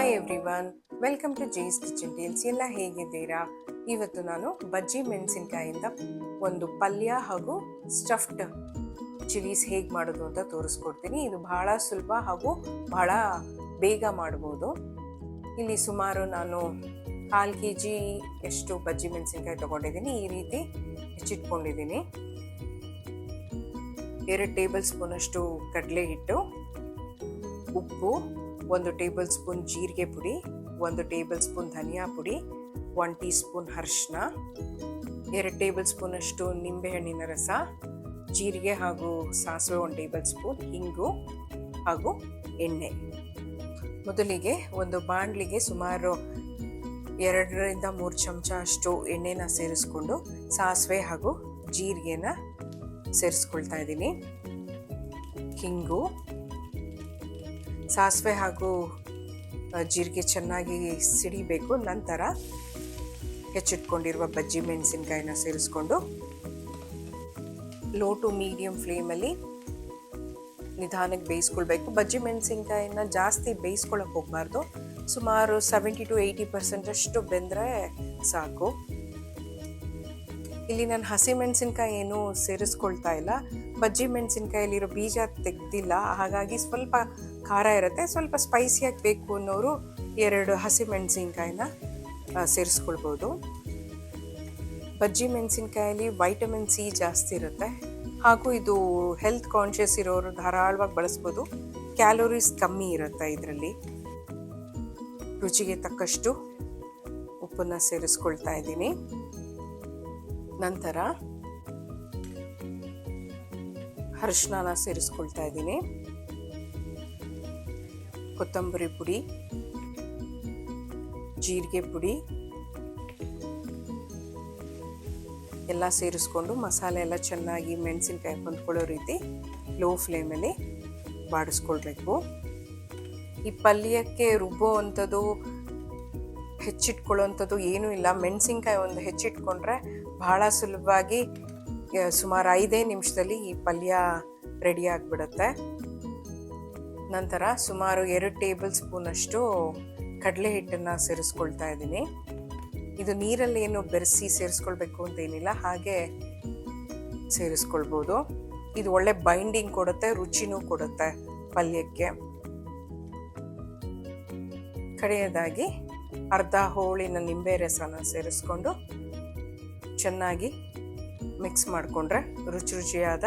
Hi everyone, welcome to Jay's kitchen tales. ಎಲ್ಲ ಹೇಗಿದ್ದೀರಾ? ಇವತ್ತು ನಾನು ಬಜ್ಜಿ ಮೆಣಸಿನ್ಕಾಯಿಂದ ಒಂದು ಪಲ್ಯ ಹಾಗೂ ಸ್ಟಫ್ಡ್ ಚಿಲ್ಲೀಸ್ ಹೇಗೆ ಮಾಡೋದು ಅಂತ ತೋರಿಸ್ಕೊಡ್ತೀನಿ. ಇದು ಬಹಳ ಸುಲಭ ಹಾಗೂ ಬಹಳ ಬೇಗ ಮಾಡ್ಬೋದು. ಇಲ್ಲಿ ಸುಮಾರು ನಾನು 1/4 kg ಎಷ್ಟು ಬಜ್ಜಿ ಮೆಣಸಿನ್ಕಾಯಿ ತೊಗೊಂಡಿದ್ದೀನಿ. ಈ ರೀತಿ ಹೆಚ್ಚಿಟ್ಕೊಂಡಿದ್ದೀನಿ. 2 ಟೇಬಲ್ ಸ್ಪೂನ್ ಅಷ್ಟು ಕಡಲೆ ಹಿಟ್ಟು, ಉಪ್ಪು, 1 ಟೇಬಲ್ ಸ್ಪೂನ್ ಜೀರಿಗೆ ಪುಡಿ, 1 ಟೇಬಲ್ ಸ್ಪೂನ್ ಧನಿಯಾ ಪುಡಿ, 1 ಟೀ ಸ್ಪೂನ್ ಅರಿಶಿನ, 2 ಟೇಬಲ್ ಸ್ಪೂನ್ ಅಷ್ಟು ನಿಂಬೆಹಣ್ಣಿನ ರಸ, ಜೀರಿಗೆ ಹಾಗೂ ಸಾಸಿವೆ 1 ಟೇಬಲ್ ಸ್ಪೂನ್, ಹಿಂಗು ಹಾಗೂ ಎಣ್ಣೆ. ಮೊದಲಿಗೆ ಒಂದು ಬಾಣಲಿಗೆ ಸುಮಾರು 2ರಿಂದ 3 ಚಮಚ ಅಷ್ಟು ಎಣ್ಣೆನ ಸೇರಿಸ್ಕೊಂಡು ಸಾಸಿವೆ ಹಾಗೂ ಜೀರಿಗೆನ ಸೇರಿಸ್ಕೊಳ್ತಾ ಇದ್ದೀನಿ. ಹಿಂಗು, ಸಾಸಿವೆ ಹಾಗೂ ಜೀರಿಗೆ ಚೆನ್ನಾಗಿ ಸಿಡಿಬೇಕು. ನಂತರ ಹೆಚ್ಚಿಟ್ಕೊಂಡಿರುವ ಬಜ್ಜಿ ಮೆಣಸಿನ್ಕಾಯಿನ ಸೇರಿಸ್ಕೊಂಡು ಲೋ ಟು ಮೀಡಿಯಂ ಫ್ಲೇಮಲ್ಲಿ ನಿಧಾನಕ್ಕೆ ಬೇಯಿಸ್ಕೊಳ್ಬೇಕು. ಬಜ್ಜಿ ಮೆಣಸಿನ್ಕಾಯಿನ ಜಾಸ್ತಿ ಬೇಯಿಸ್ಕೊಳಕ್ಕೆ ಹೋಗಬಾರ್ದು. ಸುಮಾರು 70 to 80% ಅಷ್ಟು ಬೆಂದರೆ ಸಾಕು. ಇಲ್ಲಿ ನಾನು ಹಸಿ ಮೆಣಸಿನ್ಕಾಯಿ ಏನೂ ಸೇರಿಸ್ಕೊಳ್ತಾ ಇಲ್ಲ. ಬಜ್ಜಿ ಮೆಣಸಿನ್ಕಾಯಲ್ಲಿರೋ ಬೀಜ ತೆಗೆದಿಲ್ಲ, ಹಾಗಾಗಿ ಸ್ವಲ್ಪ ಖಾರ ಇರುತ್ತೆ. ಸ್ವಲ್ಪ ಸ್ಪೈಸಿಯಾಗಿ ಬೇಕು ಅನ್ನೋರು 2 ಹಸಿ ಮೆಣಸಿನ್ಕಾಯಿನ ಸೇರಿಸ್ಕೊಳ್ಬೋದು. ಬಜ್ಜಿ ಮೆಣಸಿನ್ಕಾಯಲ್ಲಿ ವೈಟಮಿನ್ ಸಿ ಜಾಸ್ತಿ ಇರುತ್ತೆ ಹಾಗೂ ಇದು ಹೆಲ್ತ್ ಕಾನ್ಷಿಯಸ್ ಇರೋರು ಧಾರಾಳವಾಗಿ ಬಳಸ್ಬೋದು. ಕ್ಯಾಲೋರೀಸ್ ಕಮ್ಮಿ ಇರುತ್ತೆ ಇದರಲ್ಲಿ. ರುಚಿಗೆ ತಕ್ಕಷ್ಟು ಉಪ್ಪನ್ನು ಸೇರಿಸ್ಕೊಳ್ತಾ ಇದ್ದೀನಿ. ನಂತರ ಅರಿಶಿನ ಸೇರಿಸ್ಕೊಳ್ತಾ ಇದ್ದೀನಿ. ಕೊತ್ತಂಬರಿ ಪುಡಿ, ಜೀರಿಗೆ ಪುಡಿ ಎಲ್ಲ ಸೇರಿಸ್ಕೊಂಡು ಮಸಾಲೆ ಎಲ್ಲ ಚೆನ್ನಾಗಿ ಮೆಣಸಿನ್ಕಾಯಿ ಹೊಂದ್ಕೊಳ್ಳೋ ರೀತಿ ಲೋ ಫ್ಲೇಮಲ್ಲಿ ಬಾಡಿಸ್ಕೊಳ್ಬೇಕು. ಈ ಪಲ್ಯಕ್ಕೆ ರುಬ್ಬೋ ಅಂಥದ್ದು ಹೆಚ್ಚಿಟ್ಕೊಳ್ಳೋವಂಥದ್ದು ಏನೂ ಇಲ್ಲ. ಮೆಣಸಿನ್ಕಾಯಿ ಒಂದು ಹೆಚ್ಚಿಟ್ಕೊಂಡ್ರೆ ಬಹಳ ಸುಲಭವಾಗಿ ಸುಮಾರು 5 ನಿಮಿಷದಲ್ಲಿ ಈ ಪಲ್ಯ ರೆಡಿ ಆಗಿಬಿಡುತ್ತೆ. ನಂತರ ಸುಮಾರು 2 ಟೇಬಲ್ ಸ್ಪೂನ್ ಅಷ್ಟು ಕಡಲೆ ಹಿಟ್ಟನ್ನು ಸೇರಿಸ್ಕೊಳ್ತಾ ಇದ್ದೀನಿ. ಇದು ನೀರಲ್ಲಿ ಏನು ಬೆರೆಸಿ ಸೇರಿಸ್ಕೊಳ್ಬೇಕು ಅಂತ ಏನಿಲ್ಲ, ಹಾಗೆ ಸೇರಿಸ್ಕೊಳ್ಬೋದು. ಇದು ಒಳ್ಳೆ ಬೈಂಡಿಂಗ್ ಕೊಡುತ್ತೆ, ರುಚಿನೂ ಕೊಡುತ್ತೆ ಪಲ್ಯಕ್ಕೆ. ಕಡೆಯದಾಗಿ ಅರ್ಧ ಹೋಳಿನ ನಿಂಬೆ ರಸನ ಸೇರಿಸ್ಕೊಂಡು ಚೆನ್ನಾಗಿ ಮಿಕ್ಸ್ ಮಾಡಿಕೊಂಡ್ರೆ ರುಚಿಯಾದ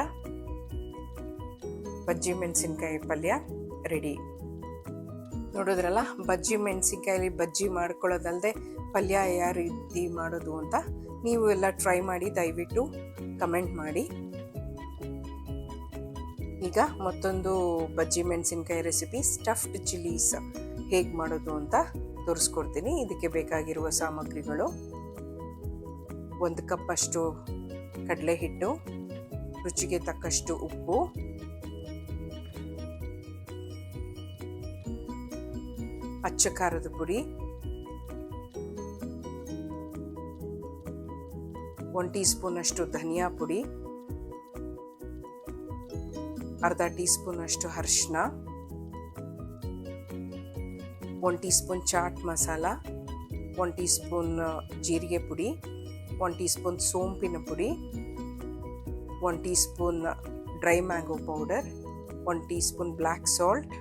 ಬಜ್ಜಿ ಮೆಣಸಿನ್ಕಾಯಿ ಪಲ್ಯ ರೆಡಿ. ನೋಡಿದ್ರಲ್ಲ, ಬಜ್ಜಿ ಮೆಣಸಿನ್ಕಾಯಲ್ಲಿ ಬಜ್ಜಿ ಮಾಡ್ಕೊಳ್ಳೋದಲ್ಲದೆ ಪಲ್ಯ ಯಾವ ರೀತಿ ಮಾಡೋದು ಅಂತ ನೀವು ಎಲ್ಲ ಟ್ರೈ ಮಾಡಿ ದಯವಿಟ್ಟು ಕಮೆಂಟ್ ಮಾಡಿ. ಈಗ ಮತ್ತೊಂದು ಬಜ್ಜಿ ಮೆಣಸಿನ್ಕಾಯಿ ರೆಸಿಪಿ ಸ್ಟಫ್ಡ್ ಚಿಲ್ಲೀಸ್ ಹೇಗೆ ಮಾಡೋದು ಅಂತ ತೋರಿಸ್ಕೊಡ್ತೀನಿ. ಇದಕ್ಕೆ ಬೇಕಾಗಿರುವ ಸಾಮಗ್ರಿಗಳು: 1 ಕಪ್ ಅಷ್ಟು ಕಡಲೆ ಹಿಟ್ಟು, ರುಚಿಗೆ ತಕ್ಕಷ್ಟು ಉಪ್ಪು, ಅಚ್ಚ ಖಾರದ ಪುಡಿ, 1 ಟೀ ಸ್ಪೂನ್ ಅಷ್ಟು ಧನಿಯಾ ಪುಡಿ, ಅರ್ಧ ಟೀ ಸ್ಪೂನ್ ಅಷ್ಟು ಅರಿಶಿನ, 1 teaspoon chaat masala, 1 teaspoon ಜೀರಿಗೆ ಪುಡಿ, 1 ಟೀ ಸ್ಪೂನ್ ಸೋಂಪಿನ ಪುಡಿ, 1 teaspoon dry mango powder, 1 teaspoon black salt,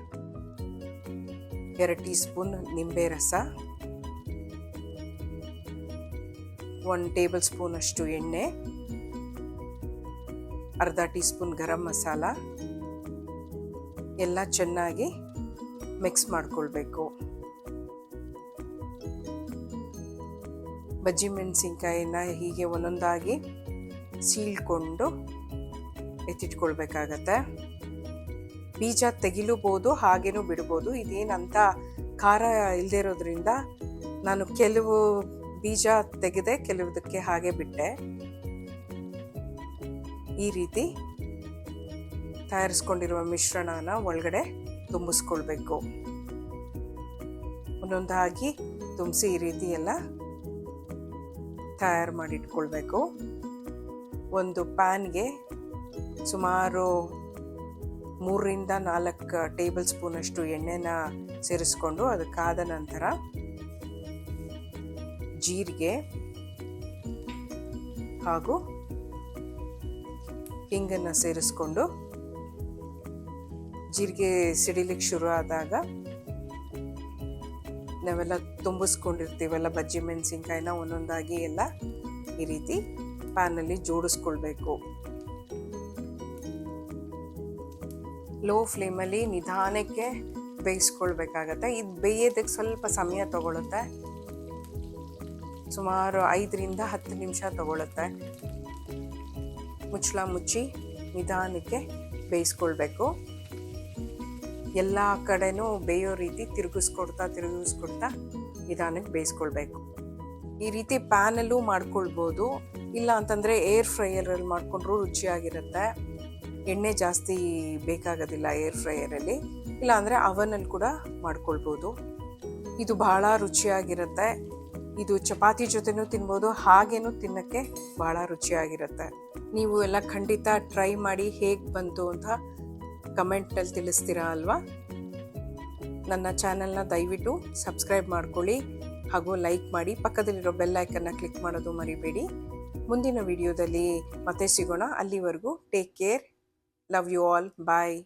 2 teaspoon ನಿಂಬೆ ರಸ, 1 ಟೇಬಲ್ ಸ್ಪೂನ್ ಅಷ್ಟು ಎಣ್ಣೆ, ಅರ್ಧ ಟೀ ಸ್ಪೂನ್ ಗರಂ ಮಸಾಲ ಎಲ್ಲ ಚೆನ್ನಾಗಿ ಮಿಕ್ಸ್ ಮಾಡಿಕೊಳ್ಬೇಕು. ಬಜ್ಜಿ ಮೆಣಸಿನ್ಕಾಯಿನ ಹೀಗೆ ಒಂದೊಂದಾಗಿ ಸೀಳ್ಕೊಂಡು ಎತ್ತಿಟ್ಕೊಳ್ಬೇಕಾಗತ್ತೆ. ಬೀಜ ತೆಗಿಲೂಬೋದು, ಹಾಗೇನೂ ಬಿಡ್ಬೋದು. ಇದೇನಂತ ಖಾರ ಇಲ್ಲದೆ ಇರೋದ್ರಿಂದ ನಾನು ಕೆಲವು ಬೀಜ ತೆಗೆದೆ, ಕೆಲವುದಕ್ಕೆ ಹಾಗೆ ಬಿಟ್ಟೆ. ಈ ರೀತಿ ತಯಾರಿಸ್ಕೊಂಡಿರುವ ಮಿಶ್ರಣನ ಒಳಗಡೆ ತುಂಬಿಸ್ಕೊಳ್ಬೇಕು. ಒಂದೊಂದಾಗಿ ತುಂಬಿಸಿ ಈ ರೀತಿ ಎಲ್ಲ ತಯಾರು ಮಾಡಿಟ್ಕೊಳ್ಬೇಕು. ಒಂದು ಪ್ಯಾನ್ಗೆ ಸುಮಾರು 3-4 ಟೇಬಲ್ ಸ್ಪೂನಷ್ಟು ಎಣ್ಣೆನ ಸೇರಿಸ್ಕೊಂಡು ಅದಕ್ಕಾದ ನಂತರ ಜೀರಿಗೆ ಹಾಗೂ ಹಿಂಗನ್ನು ಸೇರಿಸ್ಕೊಂಡು ಜೀರಿಗೆ ಸಿಡಿಲಿಕ್ಕೆ ಶುರು ಆದಾಗ ನಾವೆಲ್ಲ ತುಂಬಿಸ್ಕೊಂಡಿರ್ತೀವಲ್ಲ ಬಜ್ಜಿ ಮೆಣಸಿನ್ಕಾಯಿನ ಒಂದೊಂದಾಗಿ ಎಲ್ಲ ಈ ರೀತಿ ಪ್ಯಾನಲ್ಲಿ ಜೋಡಿಸ್ಕೊಳ್ಬೇಕು. ಲೋ ಫ್ಲೇಮಲ್ಲಿ ನಿಧಾನಕ್ಕೆ ಬೇಯಿಸ್ಕೊಳ್ಬೇಕಾಗತ್ತೆ. ಇದು ಬೇಯೋದಕ್ಕೆ ಸ್ವಲ್ಪ ಸಮಯ ತಗೊಳುತ್ತೆ, ಸುಮಾರು 5-10 ನಿಮಿಷ ತಗೊಳುತ್ತೆ. ಮುಚ್ಚಳ ಮುಚ್ಚಿ ನಿಧಾನಕ್ಕೆ ಬೇಯಿಸ್ಕೊಳ್ಬೇಕು. ಎಲ್ಲ ಕಡೆನೂ ಬೇಯೋ ರೀತಿ ತಿರುಗಿಸ್ಕೊಡ್ತಾ ನಿಧಾನಕ್ಕೆ ಬೇಯಿಸ್ಕೊಳ್ಬೇಕು. ಈ ರೀತಿ ಪ್ಯಾನಲ್ಲೂ ಮಾಡ್ಕೊಳ್ಬೋದು, ಇಲ್ಲ ಅಂತಂದರೆ ಏರ್ ಫ್ರೈಯರಲ್ಲಿ ಮಾಡಿಕೊಂಡ್ರೂ ರುಚಿಯಾಗಿರುತ್ತೆ. ಎಣ್ಣೆ ಜಾಸ್ತಿ ಬೇಕಾಗೋದಿಲ್ಲ ಏರ್ ಫ್ರೈಯರಲ್ಲಿ, ಇಲ್ಲ ಅಂದರೆ ಅವನಲ್ಲಿ ಕೂಡ ಮಾಡ್ಕೊಳ್ಬೋದು. ಇದು ಬಹಳ ರುಚಿಯಾಗಿರುತ್ತೆ. ಇದು ಚಪಾತಿ ಜೊತೆನೂ ತಿನ್ಬೋದು, ಹಾಗೇನೂ ತಿನ್ನೋಕ್ಕೆ ಭಾಳ ರುಚಿಯಾಗಿರುತ್ತೆ. ನೀವು ಎಲ್ಲ ಖಂಡಿತ ಟ್ರೈ ಮಾಡಿ ಹೇಗೆ ಬಂತು ಅಂತ ಕಮೆಂಟಲ್ಲಿ ತಿಳಿಸ್ತೀರಾ ಅಲ್ವಾ. ನನ್ನ ಚಾನಲ್ನ ದಯವಿಟ್ಟು ಸಬ್ಸ್ಕ್ರೈಬ್ ಮಾಡ್ಕೊಳ್ಳಿ ಹಾಗೂ ಲೈಕ್ ಮಾಡಿ. ಪಕ್ಕದಲ್ಲಿರೋ ಬೆಲ್ ಐಕನ್ನ ಕ್ಲಿಕ್ ಮಾಡೋದು ಮರಿಬೇಡಿ. ಮುಂದಿನ ವಿಡಿಯೋದಲ್ಲಿ ಮತ್ತೆ ಸಿಗೋಣ. ಅಲ್ಲಿವರೆಗೂ take care. Love you all. Bye.